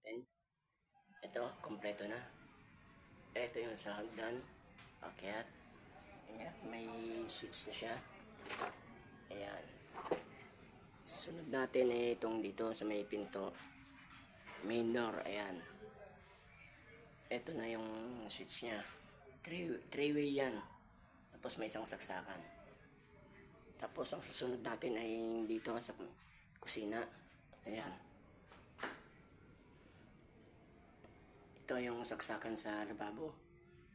natin. Ito, kompleto na. Ito yung sa hagdan. Akyat. Ayan, may switch na siya. Ayan. Sunod natin itong dito sa may pinto. Main door, ayan. Ito na yung switch niya. Three-way yan. Tapos may isang saksakan. Tapos ang susunod natin ay dito sa kusina. Ayan. Ito yung saksakan sa lababo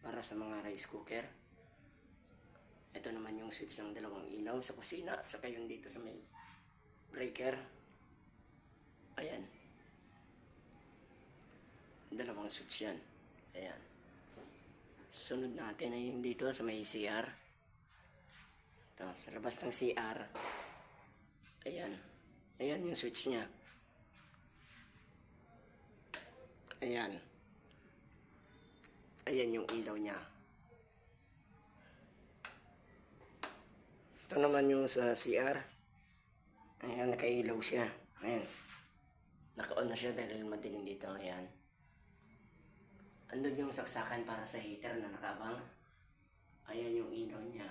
para sa mga rice cooker. Ito naman yung switch ng dalawang ilaw sa kusina. Saka yung dito sa may breaker. Ayan. Dalawang switch yan. Ayan. Sunod natin ay yung dito sa may CR. Ito, sa labas ng CR. Ayan. Ayan yung switch niya. Ayan. Ayan yung ilaw niya. Ito naman yung sa CR. Ayan, nakailaw siya. Ayan. Naka-on na siya dahil madilim dito. Ayan. Andun yung saksakan para sa heater na nakabang. Ayan yung ilaw niya.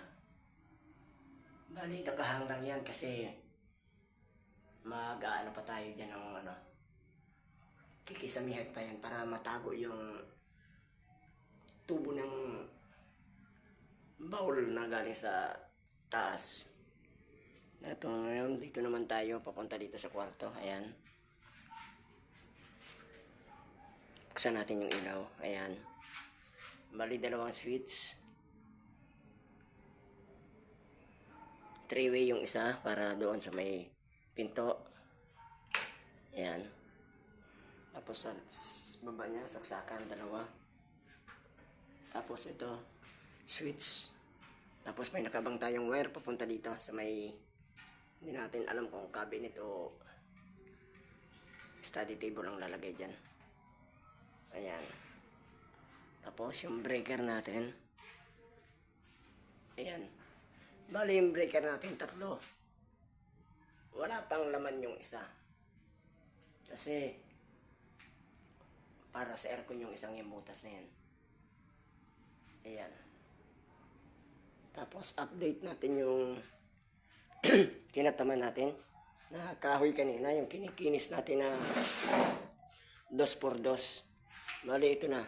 Bali, nakahang lang yan kasi mag-aano pa tayo dyan ng kikisamihan pa yan para matago yung tubo ng bowl na galing sa taas. Ito ngayon, dito naman tayo papunta dito sa kwarto. Ayan. Buksan natin yung ilaw. Ayan. Bali, dalawang switch. Three-way yung isa para doon sa may pinto. Ayan. Tapos sa baba niya, saksakan, dalawa. Tapos ito, switch. Tapos may nakabang tayong wire papunta dito sa may, hindi natin alam kung cabinet o study table ang lalagay dyan. Ayan. Tapos yung breaker natin. Ayan. Bali yung breaker natin tatlo. Wala pang laman yung isa. Kasi para sa aircon yung isang yung butas na yan. Ayan. Tapos update natin yung kinataman natin na kahoy kanina, yung kinikinis natin na 2x2. Bali ito na.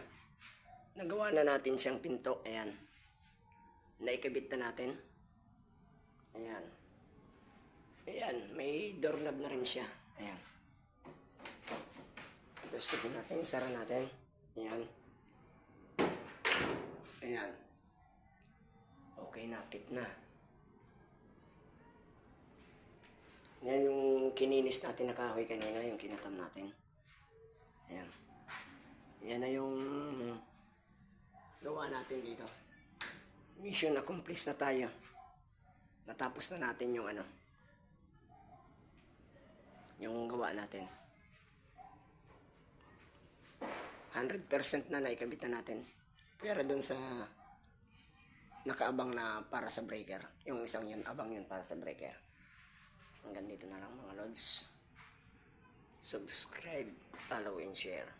Nagawa na natin siyang pinto. Ayan. Naikabit na natin. Ayan. Ayan. May doorknob na rin siya. Ayan. Tapos tignan natin. Sara natin. Ayan. Ayan. Okay na. Fit na. Yan yung kininis natin na kahoy kanina. Yung kinatam natin. Ayan. Yan na yung gawa natin dito. Mission accomplished na tayo. Natapos na natin yung yung gawa natin. 100% na naikabit na natin. Pero dun sa nakaabang na para sa breaker. Yung isang yun, abang yun para sa breaker. Hanggang dito na lang mga lods. Subscribe, follow, and share.